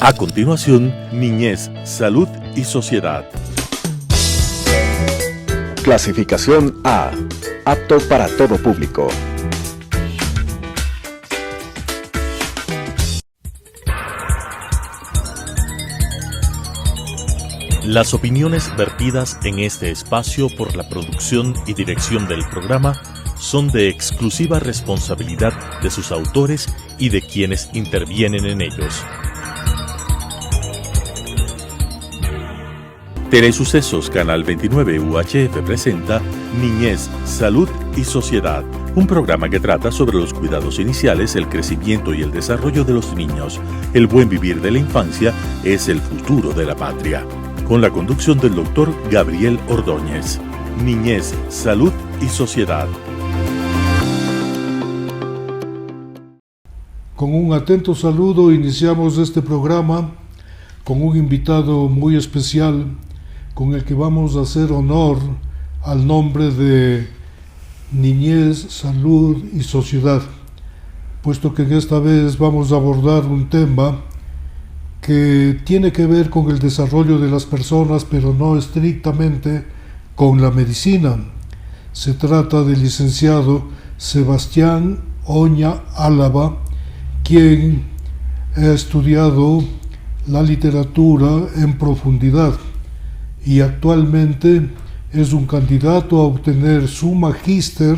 A continuación, Niñez, Salud y Sociedad. Clasificación A. Apto para todo público. Las opiniones vertidas en este espacio por la producción y dirección del programa son de exclusiva responsabilidad de sus autores y de quienes intervienen en ellos. Telesucesos Canal 29 UHF presenta Niñez, Salud y Sociedad, un programa que trata sobre los cuidados iniciales, el crecimiento y el desarrollo de los niños. El buen vivir de la infancia es el futuro de la patria. Con la conducción del doctor Gabriel Ordóñez. Niñez, Salud y Sociedad. Con un atento saludo iniciamos este programa con un invitado muy especial con el que vamos a hacer honor al nombre de Niñez, Salud y Sociedad, puesto que esta vez vamos a abordar un tema que tiene que ver con el desarrollo de las personas, pero no estrictamente con la medicina. Se trata del licenciado Sebastián Oña Álava, quien ha estudiado la literatura en profundidad y actualmente es un candidato a obtener su magíster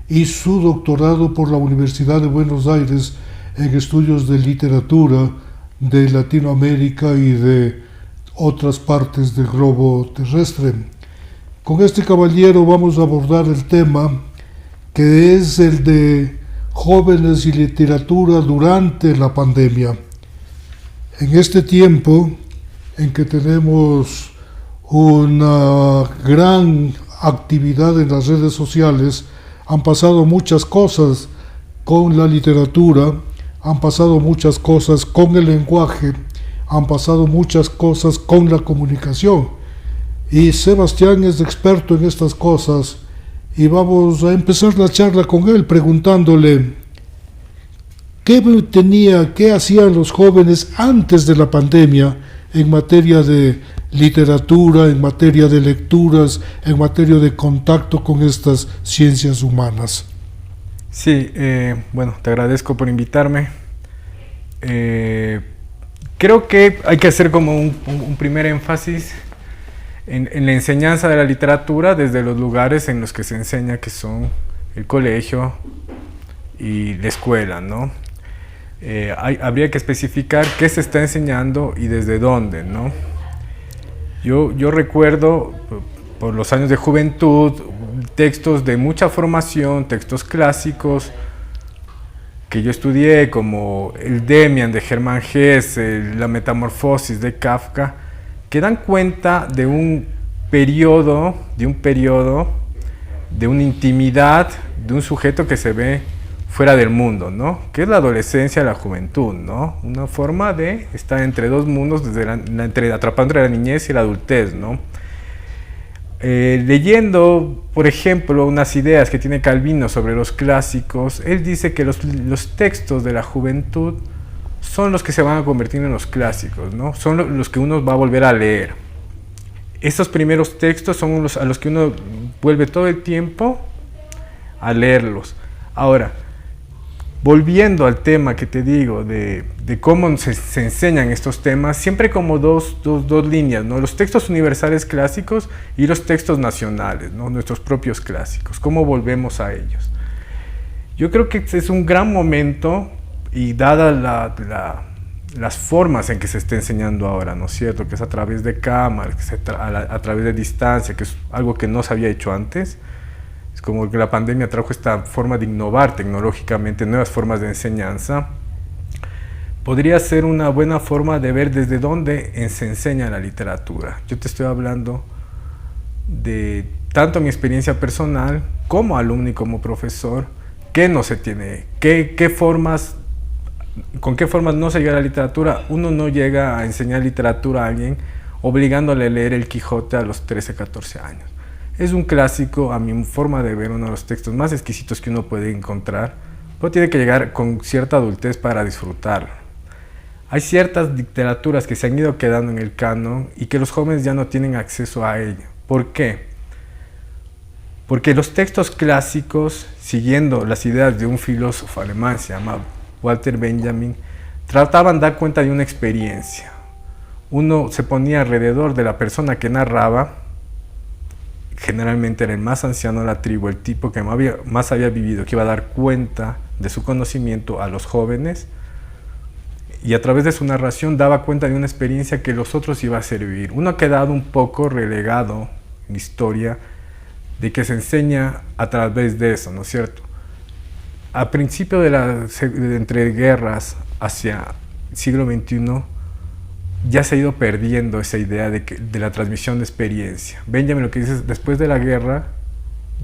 y su doctorado por la Universidad de Buenos Aires en estudios de literatura de Latinoamérica y de otras partes del globo terrestre. Con este caballero vamos a abordar el tema que es el de jóvenes y literatura durante la pandemia. En este tiempo en que tenemos una gran actividad en las redes sociales, han pasado muchas cosas con la literatura, han pasado muchas cosas con el lenguaje, han pasado muchas cosas con la comunicación. Y Sebastián es experto en estas cosas y vamos a empezar la charla con él preguntándole qué hacían los jóvenes antes de la pandemia en materia de literatura, en materia de lecturas, en materia de contacto con estas ciencias humanas. Sí, bueno, te agradezco por invitarme. Creo que hay que hacer como un primer énfasis en la enseñanza de la literatura desde los lugares en los que se enseña, que son el colegio y la escuela, ¿no? Habría que especificar qué se está enseñando y desde dónde, ¿no? Yo recuerdo por los años de juventud textos de mucha formación, textos clásicos que yo estudié, como el Demian de Germán Hesse, la Metamorfosis de Kafka, que dan cuenta de un periodo, de una intimidad, de un sujeto que se ve fuera del mundo, ¿no? Que es la adolescencia, la juventud, ¿no? Una forma de estar entre dos mundos, atrapando entre la niñez y la adultez, ¿no? Leyendo, por ejemplo, unas ideas que tiene Calvino sobre los clásicos, él dice que los textos de la juventud son los que se van a convertir en los clásicos, ¿no? Son los que uno va a volver a leer. Estos primeros textos son a los que uno vuelve todo el tiempo a leerlos. Ahora, volviendo al tema que te digo de cómo se enseñan estos temas, siempre como dos líneas, ¿no? Los textos universales clásicos y los textos nacionales, ¿no? Nuestros propios clásicos, cómo volvemos a ellos. Yo creo que es un gran momento, y dadas las formas en que se está enseñando ahora, ¿no es cierto? Que es a través de cámaras, que es a través de distancia, que es algo que no se había hecho antes. Es como que la pandemia trajo esta forma de innovar tecnológicamente, nuevas formas de enseñanza. Podría ser una buena forma de ver desde dónde se enseña la literatura. Yo te estoy hablando de tanto mi experiencia personal como alumno y como profesor, qué no se tiene, con qué formas no se llega a la literatura. Uno no llega a enseñar literatura a alguien obligándole a leer El Quijote a los 13, 14 años. Es un clásico, a mi forma de ver, uno de los textos más exquisitos que uno puede encontrar, pero tiene que llegar con cierta adultez para disfrutarlo. hay ciertas literaturas que se han ido quedando en el canon y que los jóvenes ya no tienen acceso a ello. ¿Por qué? Porque los textos clásicos, siguiendo las ideas de un filósofo alemán, se llama Walter Benjamin, trataban de dar cuenta de una experiencia. Uno se ponía alrededor de la persona que narraba, generalmente era el más anciano de la tribu, el tipo que más había vivido, que iba a dar cuenta de su conocimiento a los jóvenes, y a través de su narración daba cuenta de una experiencia que los otros iba a servir. Uno ha quedado un poco relegado en la historia de que se enseña a través de eso, ¿no es cierto? A principio de entre guerras hacia el siglo XXI ya se ha ido perdiendo esa idea de la transmisión de experiencia. Benjamin lo que dice es, después de la guerra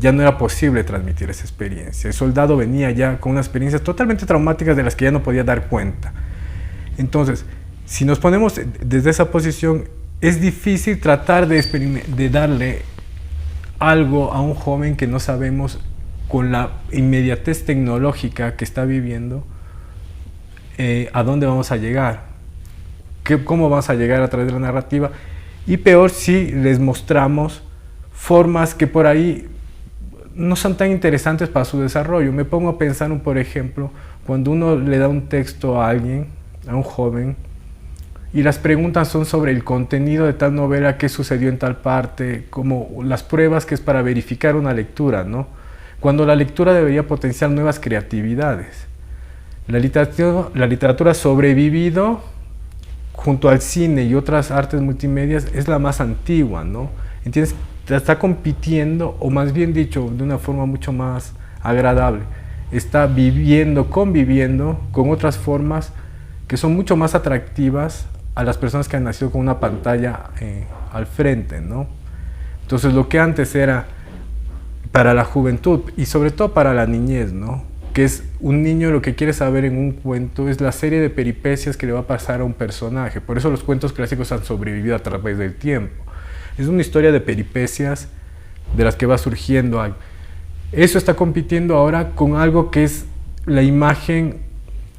ya no era posible transmitir esa experiencia. El soldado venía ya con unas experiencias totalmente traumáticas de las que ya no podía dar cuenta. Entonces, si nos ponemos desde esa posición, es difícil tratar de darle algo a un joven que no sabemos, con la inmediatez tecnológica que está viviendo, a dónde vamos a llegar, cómo vamos a llegar a través de la narrativa, y peor si les mostramos formas que por ahí no son tan interesantes para su desarrollo. Me pongo a pensar, por ejemplo, cuando uno le da un texto a alguien, a un joven, y las preguntas son sobre el contenido de tal novela, qué sucedió en tal parte, como las pruebas que es para verificar una lectura, ¿no? Cuando la lectura debería potenciar nuevas creatividades. La literatura ha sobrevivido junto al cine y otras artes multimedias, es la más antigua, ¿no? ¿Entiendes? Está compitiendo, o más bien dicho, de una forma mucho más agradable, está conviviendo con otras formas que son mucho más atractivas a las personas que han nacido con una pantalla al frente, ¿no? Entonces, lo que antes era para la juventud y sobre todo para la niñez, ¿no? Que es un niño, lo que quiere saber en un cuento es la serie de peripecias que le va a pasar a un personaje. Por eso los cuentos clásicos han sobrevivido a través del tiempo. Es una historia de peripecias de las que va surgiendo algo. Eso está compitiendo ahora con algo que es la imagen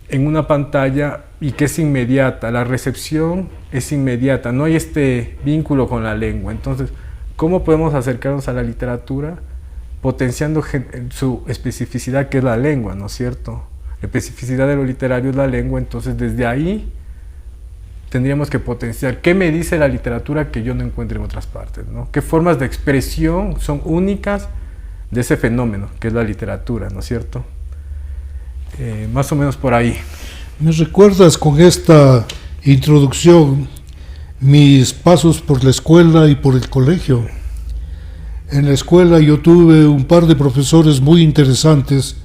en una pantalla y que es inmediata. La recepción es inmediata, no hay este vínculo con la lengua. Entonces, ¿cómo podemos acercarnos a la literatura? Potenciando su especificidad, que es la lengua, ¿no es cierto? La especificidad de lo literario es la lengua. Entonces, desde ahí tendríamos que potenciar qué me dice la literatura que yo no encuentro en otras partes, ¿no? Qué formas de expresión son únicas de ese fenómeno que es la literatura, ¿no es cierto? Más o menos por ahí. ¿Me recuerdas con esta introducción mis pasos por la escuela y por el colegio? En la escuela yo tuve un par de profesores muy interesantes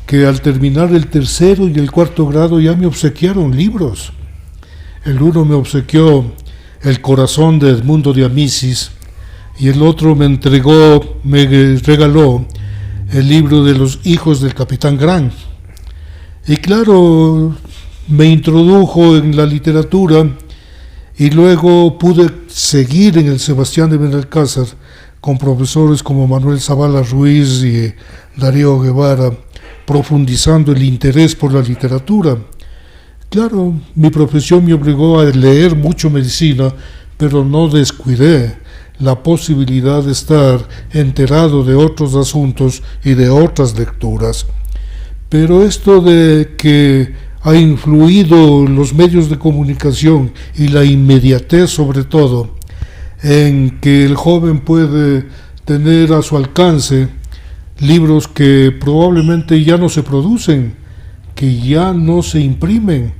que al terminar el tercero y el cuarto grado ya me obsequiaron libros. El uno me obsequió El corazón de Edmundo de Amicis y el otro me regaló el libro de los hijos del Capitán Grant. Y claro, me introdujo en la literatura y luego pude seguir en el Sebastián de Benalcázar con profesores como Manuel Zavala Ruiz y Darío Guevara, profundizando el interés por la literatura. Claro, mi profesión me obligó a leer mucho medicina, pero no descuidé la posibilidad de estar enterado de otros asuntos y de otras lecturas. Pero esto de que ha influido los medios de comunicación y la inmediatez sobre todo, en que el joven puede tener a su alcance libros que probablemente ya no se producen, que ya no se imprimen,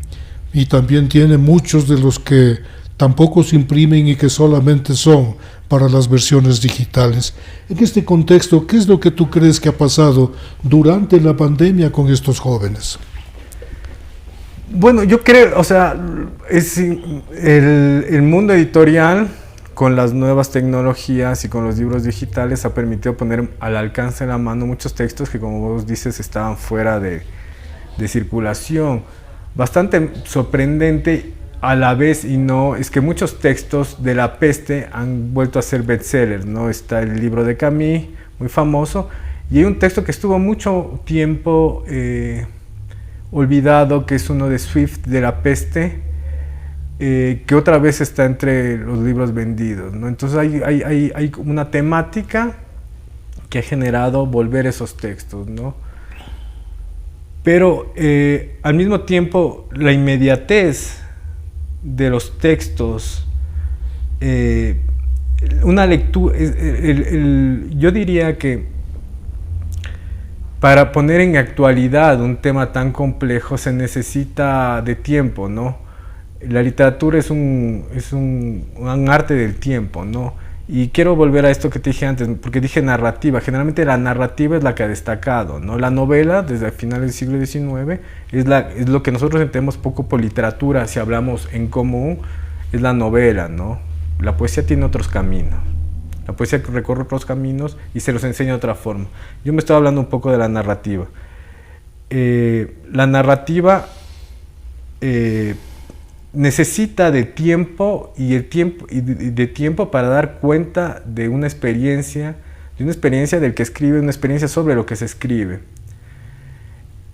y también tiene muchos de los que tampoco se imprimen y que solamente son para las versiones digitales. En este contexto, ¿qué es lo que tú crees que ha pasado durante la pandemia con estos jóvenes? Bueno, yo creo, o sea, el mundo editorial con las nuevas tecnologías y con los libros digitales ha permitido poner al alcance de la mano muchos textos que, como vos dices, estaban fuera de circulación. Bastante sorprendente a la vez y no, es que muchos textos de la peste han vuelto a ser bestsellers, ¿no? Está el libro de Camus, muy famoso, y hay un texto que estuvo mucho tiempo olvidado, que es uno de Swift, de La peste, que otra vez está entre los libros vendidos, ¿no? Entonces hay una temática que ha generado volver esos textos, ¿no? Pero al mismo tiempo la inmediatez de los textos, una lectura, yo diría que para poner en actualidad un tema tan complejo se necesita de tiempo, ¿no? La literatura es un arte del tiempo, ¿no? Y quiero volver a esto que te dije antes, porque dije narrativa. Generalmente la narrativa es la que ha destacado, ¿no? La novela, desde el final del siglo XIX, es lo que nosotros entendemos poco por literatura, si hablamos en común, es la novela, ¿no? La poesía tiene otros caminos. La poesía recorre otros caminos y se los enseña de otra forma. Yo me estoy hablando un poco de la narrativa. La narrativa necesita de tiempo y de tiempo para dar cuenta de una experiencia del que escribe, una experiencia sobre lo que se escribe.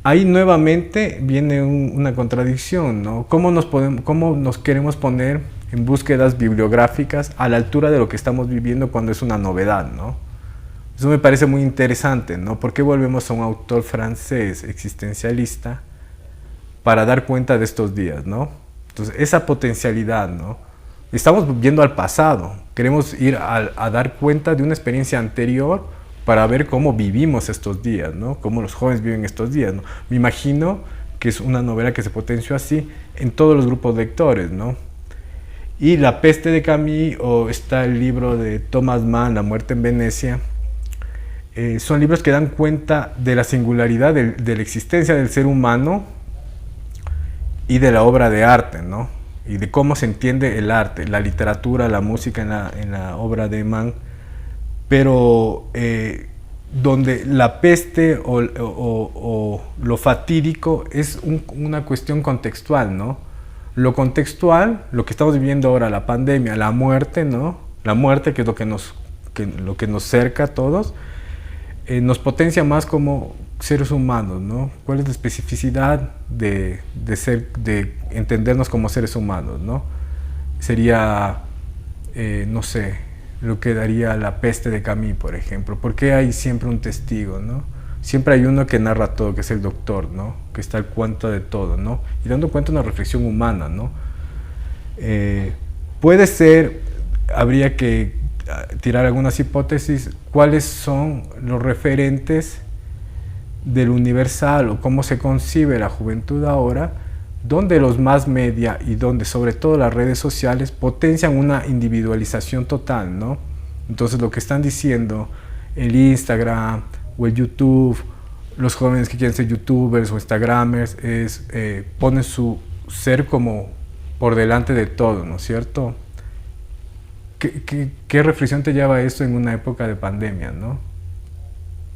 Ahí nuevamente viene una contradicción, ¿no? ¿Cómo nos queremos poner en búsquedas bibliográficas a la altura de lo que estamos viviendo cuando es una novedad, ¿no? Eso me parece muy interesante, ¿no? ¿Por qué volvemos a un autor francés existencialista para dar cuenta de estos días, ¿no? Entonces, esa potencialidad, ¿no? Estamos viendo al pasado, queremos ir a dar cuenta de una experiencia anterior para ver cómo vivimos estos días, ¿no? Cómo los jóvenes viven estos días, ¿no? Me imagino que es una novela que se potenció así en todos los grupos lectores, ¿no? Y La peste de Camus, o está el libro de Thomas Mann, La muerte en Venecia, son libros que dan cuenta de la singularidad de la existencia del ser humano y de la obra de arte, ¿no? Y de cómo se entiende el arte, la literatura, la música en la obra de Mann, pero donde la peste o lo fatídico es una cuestión contextual, ¿no? Lo contextual, lo que estamos viviendo ahora, la pandemia, la muerte, ¿no? La muerte, que es lo que nos cerca a todos, nos potencia más como seres humanos, ¿no? ¿Cuál es la especificidad de entendernos como seres humanos, ¿no? Sería, no sé, lo que daría La peste de Camus, por ejemplo. ¿Por qué hay siempre un testigo, ¿no? Siempre hay uno que narra todo, que es el doctor, ¿no? Que está al cuenta de todo, ¿no? Y dando cuenta de una reflexión humana, ¿no? Puede ser, habría que tirar algunas hipótesis, cuáles son los referentes del universal o cómo se concibe la juventud ahora, donde los mass media y donde sobre todo las redes sociales potencian una individualización total, ¿no? Entonces lo que están diciendo el Instagram o el YouTube, los jóvenes que quieren ser youtubers o instagramers, ponen su ser como por delante de todo, ¿no es cierto? ¿Qué reflexión te lleva a esto en una época de pandemia, ¿no?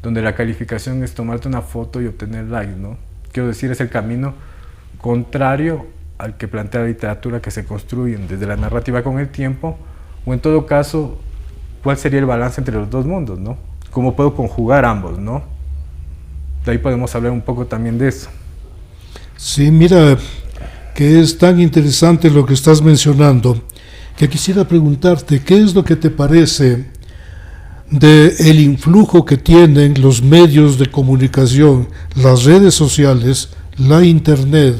Donde la calificación es tomarte una foto y obtener likes, ¿no? Quiero decir, es el camino contrario al que plantea la literatura, que se construyen desde la narrativa con el tiempo, o en todo caso, ¿cuál sería el balance entre los dos mundos, ¿no? ¿Cómo puedo conjugar ambos, ¿no? De ahí podemos hablar un poco también de eso. Sí, mira, que es tan interesante lo que estás mencionando, que quisiera preguntarte, ¿qué es lo que te parece del influjo que tienen los medios de comunicación, las redes sociales, la internet,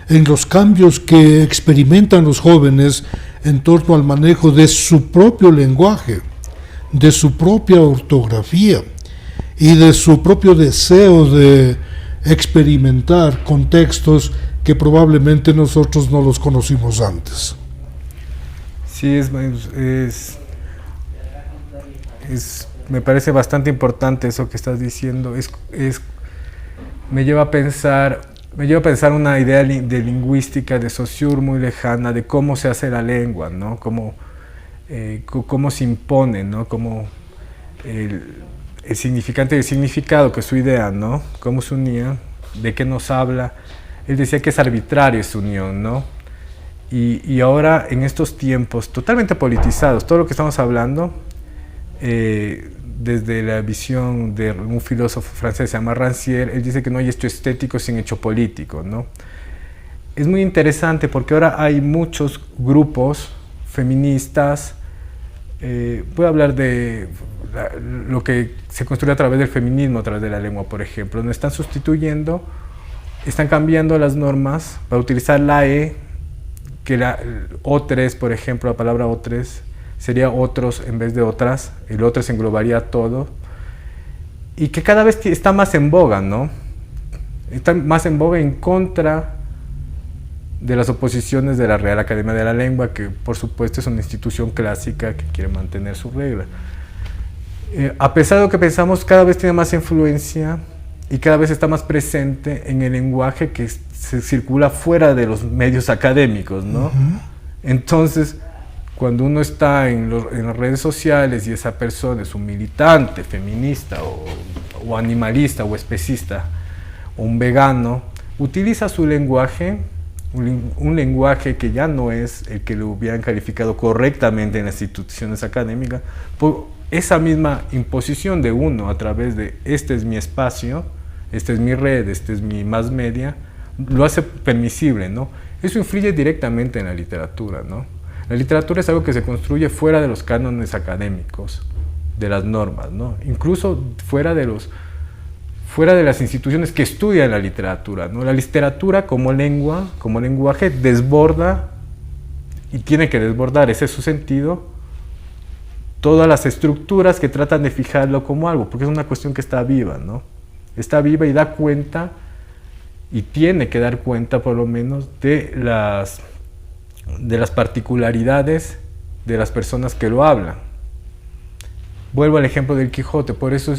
en los cambios que experimentan los jóvenes en torno al manejo de su propio lenguaje, de su propia ortografía y de su propio deseo de experimentar contextos que probablemente nosotros no los conocimos antes? Sí, me parece bastante importante eso que estás diciendo. Me lleva a pensar una idea de lingüística, de Saussure muy lejana, de cómo se hace la lengua, ¿no? Cómo se impone, ¿no? Como el significante y el significado, que es su idea, ¿no? Cómo se unía, de qué nos habla. Él decía que es arbitrario esa unión, ¿no? Y ahora, en estos tiempos totalmente politizados, todo lo que estamos hablando, desde la visión de un filósofo francés, se llama Rancière, él dice que no hay hecho estético sin hecho político, ¿no? Es muy interesante porque ahora hay muchos grupos feministas, voy a hablar de lo que se construye a través del feminismo, a través de la lengua, por ejemplo, donde están sustituyendo, están cambiando las normas para utilizar la E, que la otres, por ejemplo, la palabra otres sería otros en vez de otras, el otros englobaría todo, y que cada vez está más en boga, ¿no? Está más en boga en contra de las oposiciones de la Real Academia de la Lengua, que por supuesto es una institución clásica que quiere mantener su regla. A pesar de lo que pensamos, cada vez tiene más influencia y cada vez está más presente en el lenguaje que se circula fuera de los medios académicos, ¿no? Entonces, cuando uno está en las redes sociales y esa persona es un militante feminista o animalista o especista o un vegano, utiliza su lenguaje, un lenguaje que ya no es el que lo hubieran calificado correctamente en las instituciones académicas, por esa misma imposición de uno a través de este es mi espacio, esta es mi red, este es mi mass media, lo hace permisible, ¿no? Eso influye directamente en la literatura, ¿no? La literatura es algo que se construye fuera de los cánones académicos, de las normas, ¿no? Incluso fuera de las instituciones que estudian la literatura, ¿no? La literatura como lengua, como lenguaje, desborda, y tiene que desbordar, ese es su sentido, todas las estructuras que tratan de fijarlo como algo, porque es una cuestión que está viva, ¿no? Está viva y da cuenta, y tiene que dar cuenta por lo menos, de las particularidades de las personas que lo hablan. Vuelvo al ejemplo del Quijote, por eso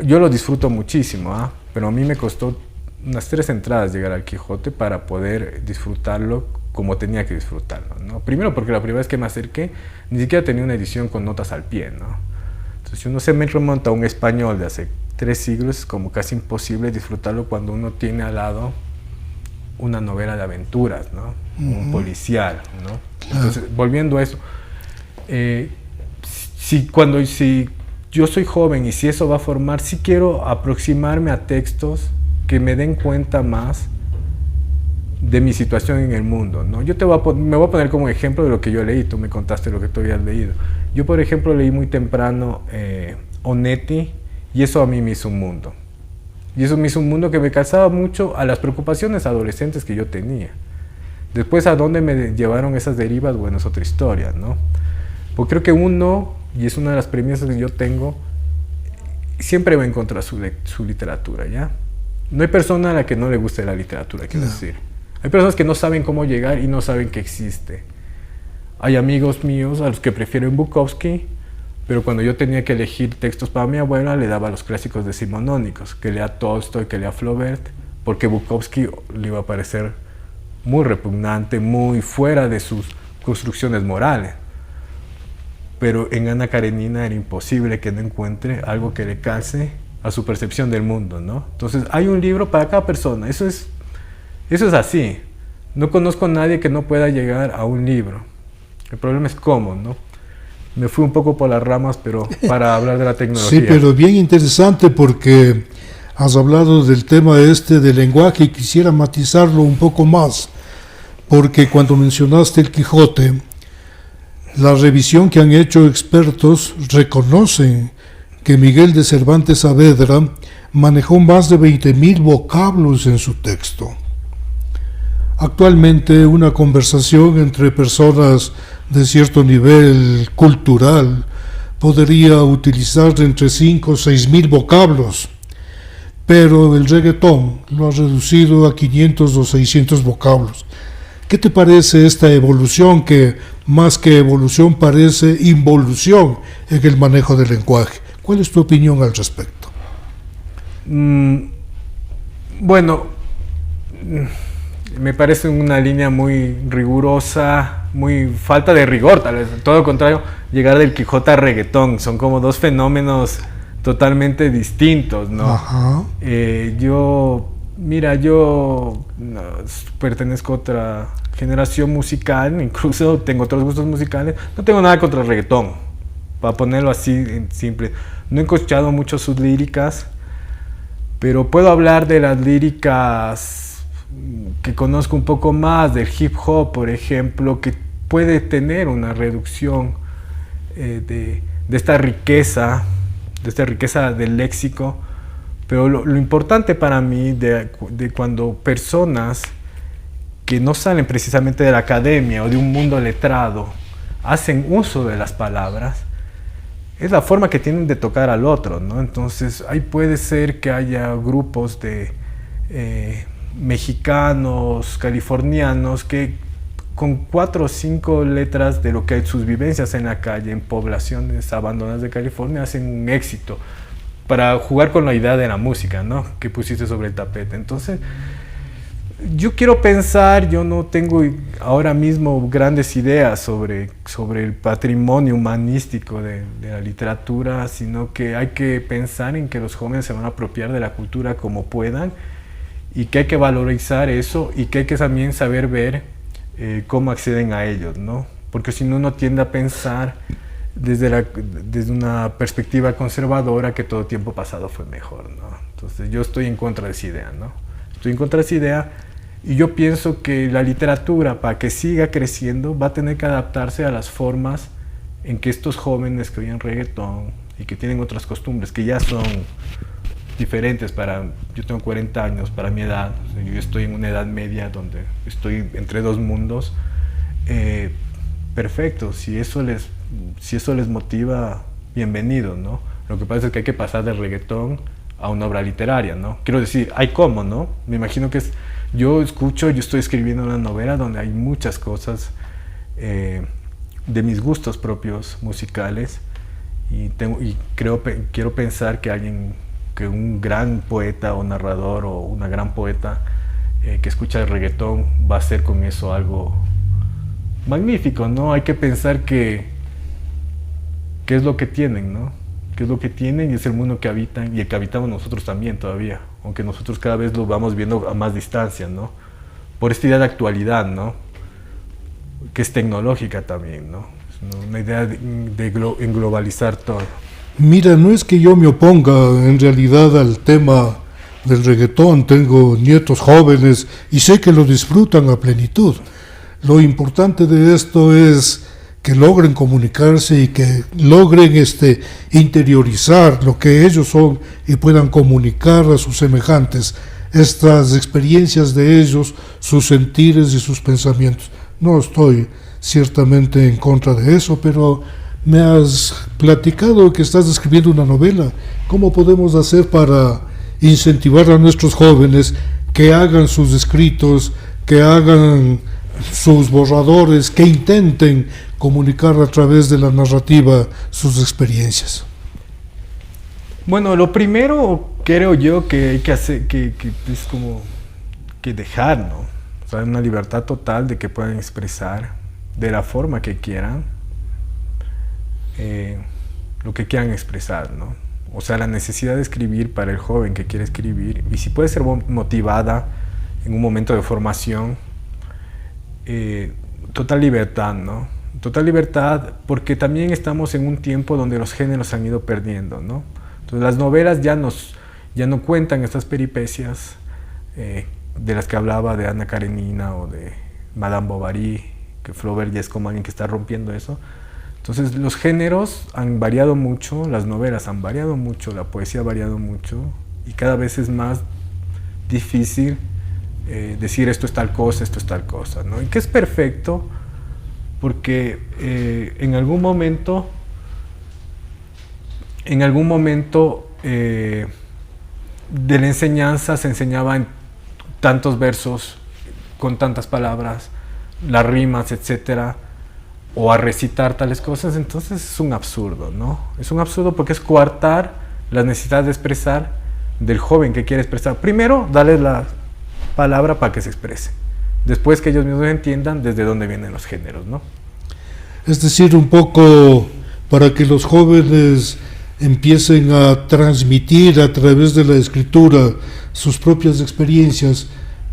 yo lo disfruto muchísimo, pero a mí me costó unas 3 entradas llegar al Quijote para poder disfrutarlo como tenía que disfrutarlo, ¿no? Primero porque la primera vez que me acerqué ni siquiera tenía una edición con notas al pie, ¿no? Entonces, si uno se me remonta a un español de hace 3 siglos, es como casi imposible disfrutarlo cuando uno tiene al lado una novela de aventuras, ¿no? Un policial, ¿no? Entonces, volviendo a eso, si yo soy joven y si eso va a formar, sí quiero aproximarme a textos que me den cuenta más de mi situación en el mundo, ¿no? Yo me voy a poner como ejemplo de lo que yo leí, tú me contaste lo que tú habías leído. Yo, por ejemplo, leí muy temprano Onetti, y eso a mí me hizo un mundo. Y eso me hizo un mundo que me calzaba mucho a las preocupaciones adolescentes que yo tenía. Después, a dónde me llevaron esas derivas, bueno, es otra historia, ¿no? Porque creo que uno, y es una de las premisas que yo tengo, siempre va a encontrar su literatura, ¿ya? No hay persona a la que no le guste la literatura, quiero decir. Hay personas que no saben cómo llegar y no saben que existe. Hay amigos míos a los que prefieren Bukowski, pero cuando yo tenía que elegir textos para mi abuela, le daba los clásicos decimonónicos, que lea Tolstoy, que lea Flaubert, porque Bukowski le iba a parecer muy repugnante, muy fuera de sus construcciones morales. Pero en Ana Karenina era imposible que no encuentre algo que le calce a su percepción del mundo, ¿no? Entonces, hay un libro para cada persona, eso es así. No conozco a nadie que no pueda llegar a un libro. El problema es cómo, ¿no? Me fui un poco por las ramas, pero para hablar de la tecnología. Sí, pero bien interesante porque has hablado del tema del lenguaje y quisiera matizarlo un poco más, porque cuando mencionaste el Quijote, la revisión que han hecho expertos reconocen que Miguel de Cervantes Saavedra manejó más de 20.000 vocablos en su texto. Actualmente una conversación entre personas de cierto nivel cultural podría utilizar entre 5 o 6.000 vocablos, pero el reggaetón lo ha reducido a 500 o 600 vocablos. ¿Qué te parece esta evolución que más que evolución parece involución en el manejo del lenguaje? ¿Cuál es tu opinión al respecto? Bueno, me parece una línea muy rigurosa, muy falta de rigor, tal vez. Todo lo contrario, llegar del Quijote a reggaetón, son como dos fenómenos totalmente distintos, ¿no? Ajá. Yo pertenezco a otra generación musical, incluso tengo otros gustos musicales, no tengo nada contra el reggaetón, para ponerlo así en simple. No he escuchado mucho sus líricas, pero puedo hablar de las líricas que conozco un poco más, del hip hop, por ejemplo, que puede tener una reducción de esta riqueza del léxico. Pero lo importante para mí de cuando personas que no salen precisamente de la academia o de un mundo letrado hacen uso de las palabras, es la forma que tienen de tocar al otro, ¿no? Entonces ahí puede ser que haya grupos de mexicanos, californianos, que con 4 o 5 letras de lo que hay sus vivencias en la calle, en poblaciones abandonadas de California, hacen un éxito para jugar con la idea de la música, ¿no?, que pusiste sobre el tapete. Entonces, yo quiero pensar, yo no tengo ahora mismo grandes ideas sobre el patrimonio humanístico de la literatura, sino que hay que pensar en que los jóvenes se van a apropiar de la cultura como puedan y que hay que valorizar eso y que hay que también saber ver cómo acceden a ellos, ¿no? Porque si no, uno tiende a pensar desde una perspectiva conservadora que todo tiempo pasado fue mejor, ¿no? Entonces yo estoy en contra de esa idea, ¿no? Estoy en contra de esa idea y yo pienso que la literatura, para que siga creciendo, va a tener que adaptarse a las formas en que estos jóvenes que oyen reggaetón y que tienen otras costumbres que ya son diferentes yo tengo 40 años, para mi edad, o sea, yo estoy en una edad media donde estoy entre dos mundos, perfecto, si eso les motiva, bienvenido, ¿no? Lo que pasa es que hay que pasar del reggaetón a una obra literaria, ¿no? Quiero decir, hay cómo, ¿no? Me imagino que yo estoy escribiendo una novela donde hay muchas cosas de mis gustos propios musicales y quiero pensar que un gran poeta o narrador o una gran poeta que escucha el reggaetón va a hacer con eso algo magnífico, ¿no? Hay que pensar qué es lo que tienen, ¿no? Qué es lo que tienen y es el mundo que habitan y el que habitamos nosotros también todavía, aunque nosotros cada vez lo vamos viendo a más distancia, ¿no? Por esta idea de actualidad, ¿no? Que es tecnológica también, ¿no? Es una idea de englobalizar todo. Mira, no es que yo me oponga en realidad al tema del reggaetón, tengo nietos jóvenes y sé que lo disfrutan a plenitud. Lo importante de esto es que logren comunicarse y que logren interiorizar lo que ellos son y puedan comunicar a sus semejantes estas experiencias de ellos, sus sentires y sus pensamientos. No estoy ciertamente en contra de eso, pero me has platicado que estás escribiendo una novela. ¿Cómo podemos hacer para incentivar a nuestros jóvenes que hagan sus escritos, que hagan sus borradores, que intenten comunicar a través de la narrativa sus experiencias? Bueno, lo primero creo yo que hay que hacer, que es como que dejar, ¿no? O sea, una libertad total de que puedan expresar de la forma que quieran lo que quieran expresar, ¿no? O sea, la necesidad de escribir para el joven que quiere escribir, y si puede ser motivada en un momento de formación, total libertad, ¿no? Total libertad, porque también estamos en un tiempo donde los géneros se han ido perdiendo, ¿no? Entonces las novelas ya no cuentan estas peripecias de las que hablaba de Ana Karenina o de Madame Bovary, que Flaubert ya es como alguien que está rompiendo eso. Entonces los géneros han variado mucho, las novelas han variado mucho, la poesía ha variado mucho y cada vez es más difícil decir esto es tal cosa, ¿no? Y que es perfecto porque en algún momento de la enseñanza se enseñaba en tantos versos, con tantas palabras, las rimas, etcétera, o a recitar tales cosas. Entonces es un absurdo, ¿no? Es un absurdo porque es coartar la necesidad de expresar del joven que quiere expresar. Primero, darle la palabra para que se exprese. Después que ellos mismos entiendan desde dónde vienen los géneros, ¿no? Es decir, un poco para que los jóvenes empiecen a transmitir a través de la escritura sus propias experiencias,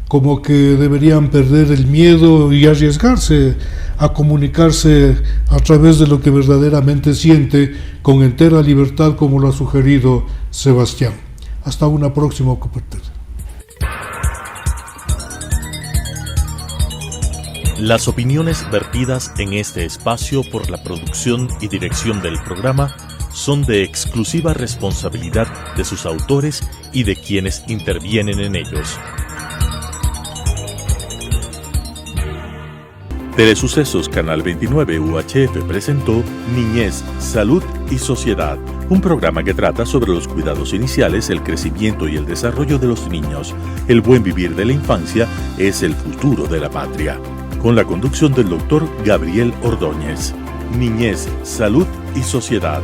como que deberían perder el miedo y arriesgarse a comunicarse a través de lo que verdaderamente siente con entera libertad, como lo ha sugerido Sebastián. Hasta una próxima oportunidad. Las opiniones vertidas en este espacio por la producción y dirección del programa son de exclusiva responsabilidad de sus autores y de quienes intervienen en ellos. Telesucesos Canal 29 UHF presentó Niñez, Salud y Sociedad, un programa que trata sobre los cuidados iniciales, el crecimiento y el desarrollo de los niños. El buen vivir de la infancia es el futuro de la patria. Con la conducción del doctor Gabriel Ordóñez. Niñez, Salud y Sociedad.